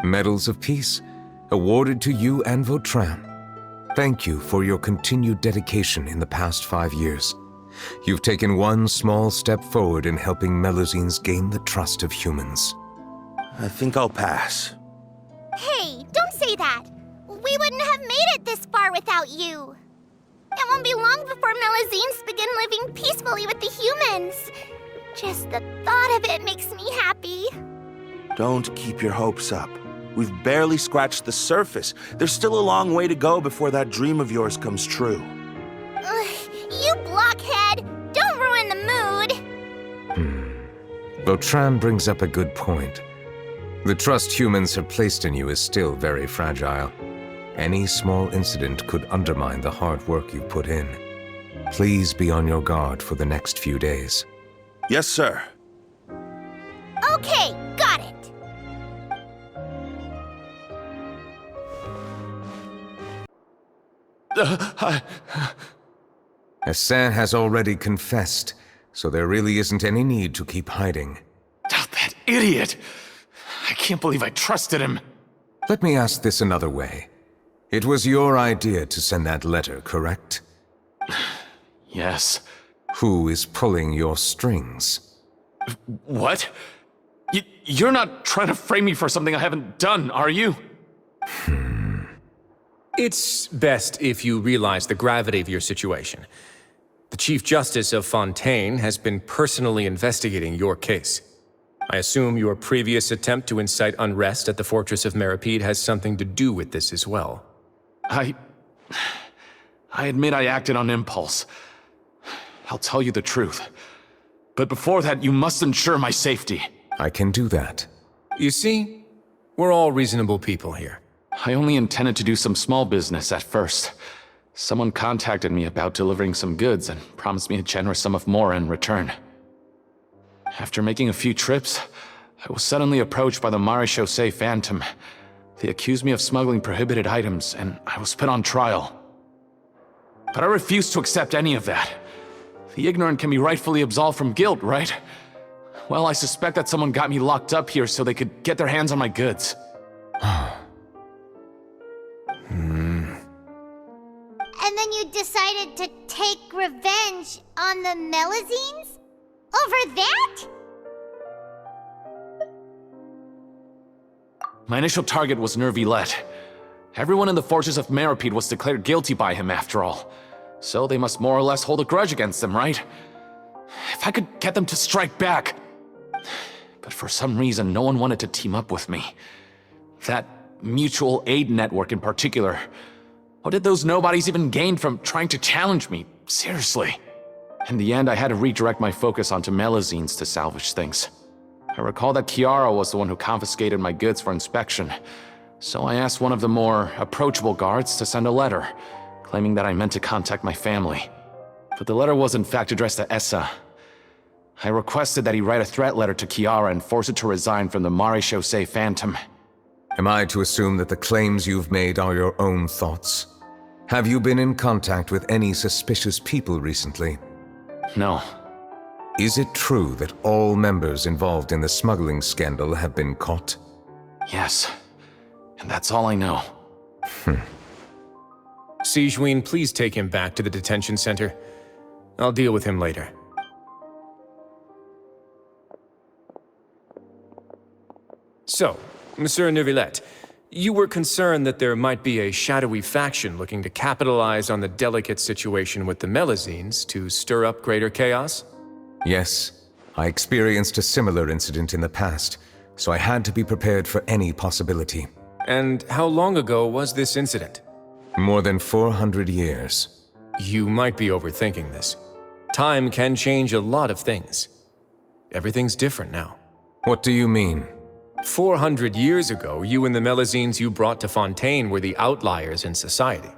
Medals of Peace, awarded to you and Vautrin. Thank you for your continued dedication in the past 5 years. You've taken one small step forward in helping Melusines gain the trust of humans. I think I'll pass. Hey, don't say that. We wouldn't have made it this far without you. It won't be long before Melusines begin living peacefully with the humans. Just the thought of it makes me happy. Don't keep your hopes up. We've barely scratched the surface. There's still a long way to go before that dream of yours comes true. You blockhead! Don't ruin the mood! Vautrin brings up a good point. The trust humans have placed in you is still very fragile. Any small incident could undermine the hard work you've put in. Please be on your guard for the next few days. Yes, sir. Okay, got it. Hassan has already confessed, so there really isn't any need to keep hiding. Oh, that idiot! I can't believe I trusted him. Let me ask this another way. It was your idea to send that letter, correct? Yes. Who is pulling your strings? What? You're not trying to frame me for something I haven't done, are you? It's best if you realize the gravity of your situation. The Chief Justice of Fontaine has been personally investigating your case. I assume your previous attempt to incite unrest at the Fortress of Meripede has something to do with this as well. I admit I acted on impulse. I'll tell you the truth. But before that, you must ensure my safety. I can do that. You see, we're all reasonable people here. I only intended to do some small business at first. Someone contacted me about delivering some goods and promised me a generous sum of more in return. After making a few trips, I was suddenly approached by the Maréchaussée Phantom. They accused me of smuggling prohibited items, and I was put on trial. But I refused to accept any of that. The ignorant can be rightfully absolved from guilt, right? Well, I suspect that someone got me locked up here so they could get their hands on my goods. And then you decided to take revenge on the Melusines? Over that? My initial target was Neuvillette. Everyone in the Fortress of Meripede was declared guilty by him after all. So they must more or less hold a grudge against him, right? If I could get them to strike back. But for some reason, no one wanted to team up with me. That mutual aid network in particular. What did those nobodies even gain from trying to challenge me? Seriously. In the end, I had to redirect my focus onto Melusines to salvage things. I recall that Chiara was the one who confiscated my goods for inspection, so I asked one of the more approachable guards to send a letter, claiming that I meant to contact my family. But the letter was in fact addressed to Essa. I requested that he write a threat letter to Chiara and force her to resign from the Maréchaussée Phantom. Am I to assume that the claims you've made are your own thoughts? Have you been in contact with any suspicious people recently? No. Is it true that all members involved in the smuggling scandal have been caught? Yes. And that's all I know. Sigewinne, please take him back to the detention center. I'll deal with him later. So, Monsieur Neuvillette, you were concerned that there might be a shadowy faction looking to capitalize on the delicate situation with the Melusines to stir up greater chaos? Yes. I experienced a similar incident in the past, so I had to be prepared for any possibility. And how long ago was this incident? More than 400 years. You might be overthinking this. Time can change a lot of things. Everything's different now. What do you mean? 400 years ago, you and the Melusines you brought to Fontaine were the outliers in society.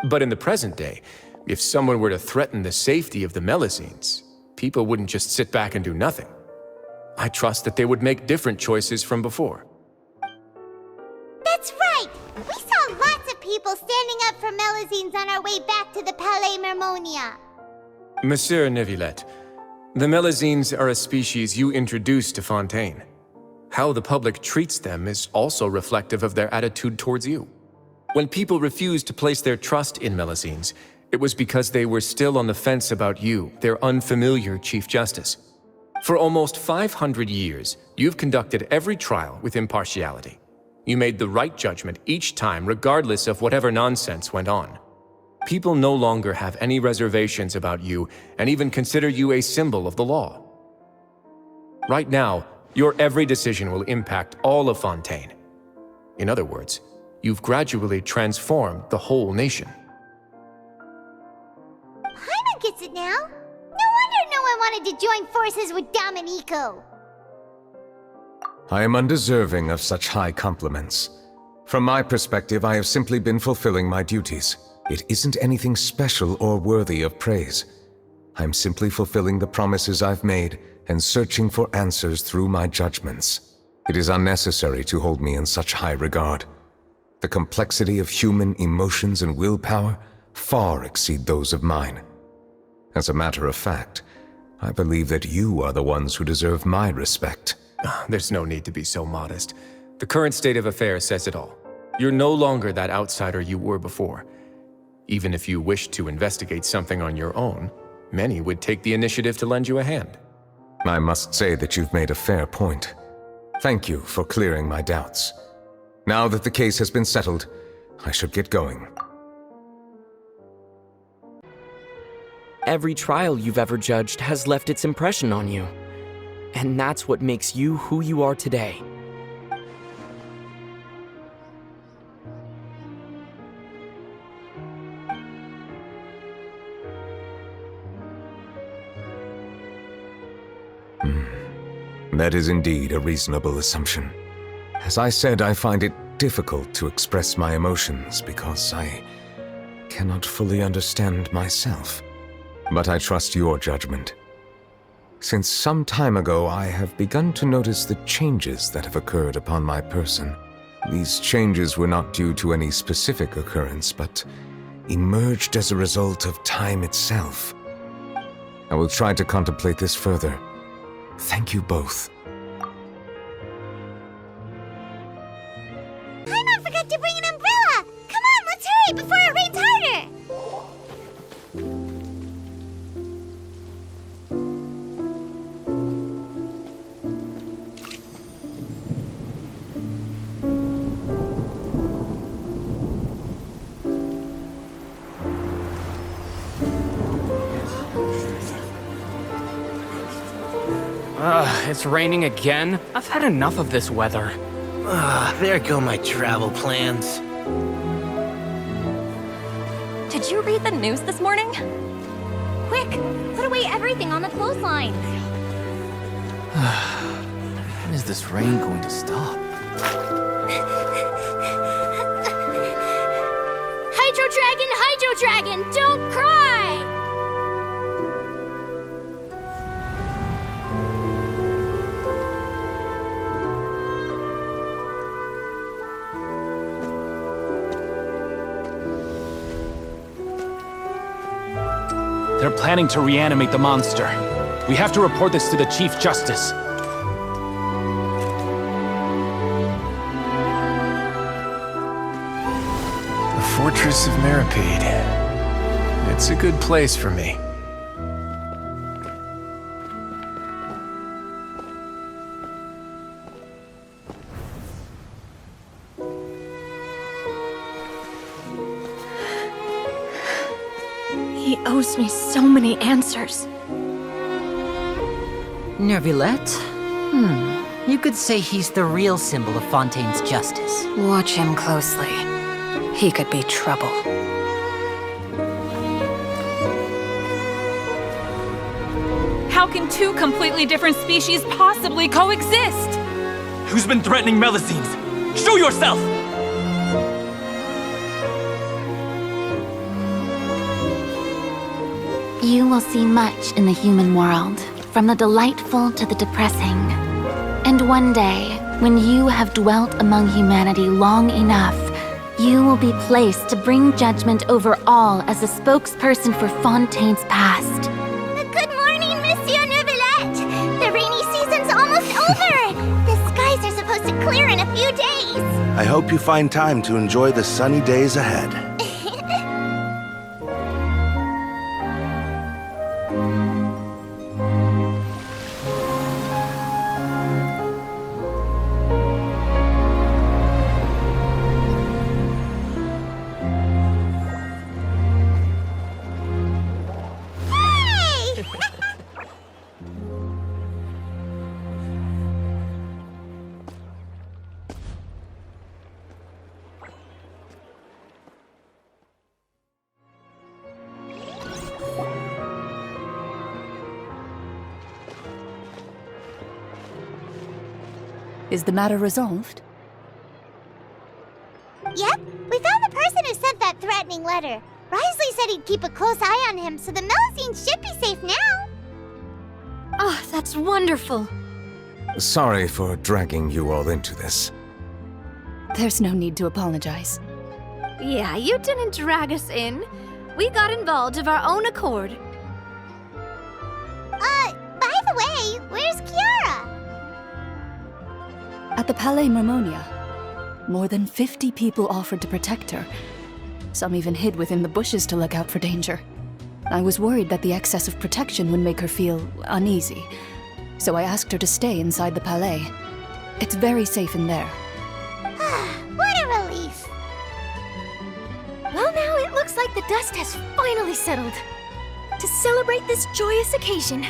But in the present day, if someone were to threaten the safety of the Melusines, people wouldn't just sit back and do nothing. I trust that they would make different choices from before. That's right! We saw lots of people standing up for Melusines on our way back to the Palais Mermonia. Monsieur Neuvillette, the Melusines are a species you introduced to Fontaine. How the public treats them is also reflective of their attitude towards you. When people refused to place their trust in Melusines, it was because they were still on the fence about you, their unfamiliar Chief Justice. For almost 500 years, you've conducted every trial with impartiality. You made the right judgment each time, regardless of whatever nonsense went on. People no longer have any reservations about you and even consider you a symbol of the law. Right now, your every decision will impact all of Fontaine. In other words, you've gradually transformed the whole nation. Paimon gets it now. No wonder no one wanted to join forces with Domenico. I am undeserving of such high compliments. From my perspective, I have simply been fulfilling my duties. It isn't anything special or worthy of praise. I'm simply fulfilling the promises I've made and searching for answers through my judgments. It is unnecessary to hold me in such high regard. The complexity of human emotions and willpower far exceed those of mine. As a matter of fact, I believe that you are the ones who deserve my respect. There's no need to be so modest. The current state of affairs says it all. You're no longer that outsider you were before. Even if you wished to investigate something on your own, many would take the initiative to lend you a hand. I must say that you've made a fair point. Thank you for clearing my doubts. Now that the case has been settled, I should get going. Every trial you've ever judged has left its impression on you. And that's what makes you who you are today. That is indeed a reasonable assumption. As I said, I find it difficult to express my emotions because I cannot fully understand myself. But I trust your judgment. Since some time ago, I have begun to notice the changes that have occurred upon my person. These changes were not due to any specific occurrence, but emerged as a result of time itself. I will try to contemplate this further. Thank you both. Paimon forgot to bring an umbrella! Come on, let's hurry before it rains harder! It's raining again? I've had enough of this weather. There go my travel plans. Did you read the news this morning? Quick, put away everything on the clothesline. When is this rain going to stop? Hydro Dragon, don't cry! They're planning to reanimate the monster. We have to report this to the Chief Justice. The Fortress of Meripede. It's a good place for me. He owes me so many answers. Neuvillette? You could say he's the real symbol of Fontaine's justice. Watch him closely. He could be trouble. How can two completely different species possibly coexist? Who's been threatening Melusines? Show yourself! You will see much in the human world, from the delightful to the depressing. And one day, when you have dwelt among humanity long enough, you will be placed to bring judgment over all as a spokesperson for Fontaine's past. Good morning, Monsieur Neuvillette! The rainy season's almost over! The skies are I hope you find time to enjoy the sunny days ahead. Is the matter resolved? Yep, we found the person who sent that threatening letter. Risley said he'd keep a close eye on him, so the Melusine should be safe now. Oh, that's wonderful. Sorry for dragging you all into this. There's no need to apologize. Yeah, you didn't drag us in. We got involved of our own accord. By the way, where's Kiara? At the Palais Mermonia, more than 50 people offered to protect her. Some even hid within the bushes to look out for danger. I was worried that the excess of protection would make her feel uneasy, so I asked her to stay inside the Palais. It's very safe in there. What a relief! Well, now it looks like the dust has finally settled. To celebrate this joyous occasion,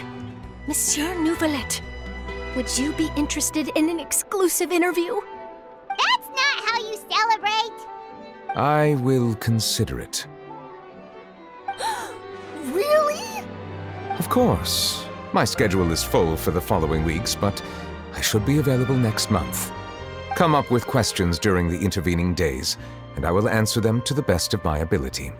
Monsieur Neuvillette, would you be interested in an exclusive interview? That's not how you celebrate! I will consider it. Really? Of course. My schedule is full for the following weeks, but I should be available next month. Come up with questions during the intervening days, and I will answer them to the best of my ability.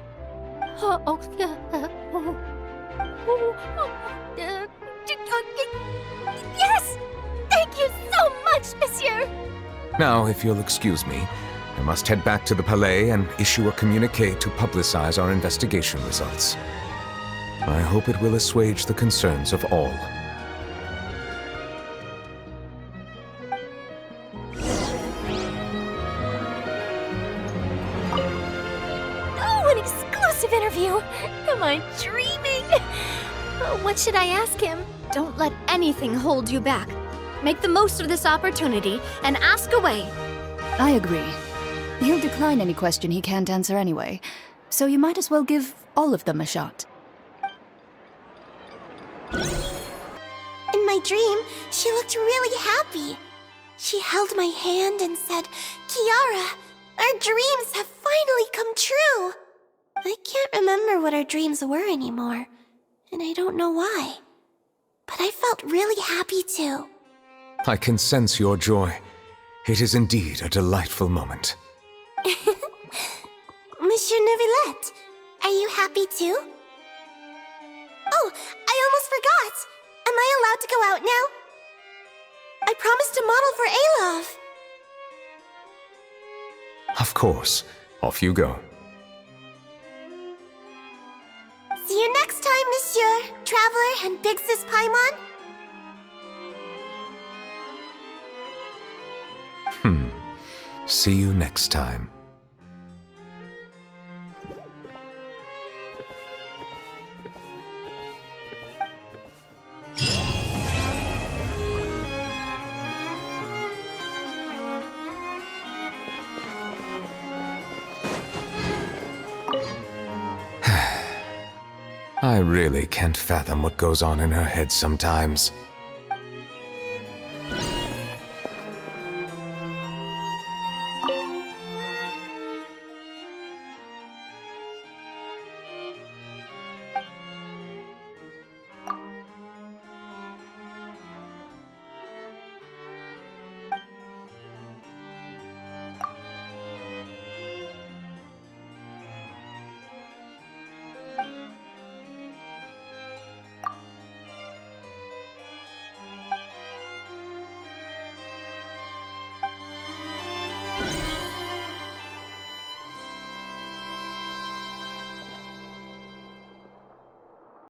Yes! Thank you so much, Monsieur! Now, if you'll excuse me, I must head back to the Palais and issue a communiqué to publicize our investigation results. I hope it will assuage the concerns of all. Oh, an exclusive interview! Am I dreaming? What should I ask him? Don't let anything hold you back. Make the most of this opportunity and ask away. I agree. He'll decline any question he can't answer anyway, so you might as well give all of them a shot. In my dream, she looked really happy. She held my hand and said, "Kiara, our dreams have finally come true." I can't remember what our dreams were anymore, and I don't know why. But I felt really happy too. I can sense your joy. It is indeed a delightful moment. Monsieur Neuvillette, are you happy too? Oh, I almost forgot! Am I allowed to go out now? I promised to model for Alov. Of course. Off you go. See you next time, Monsieur, Traveler, and Big Sis Paimon. See you next time. I really can't fathom what goes on in her head sometimes.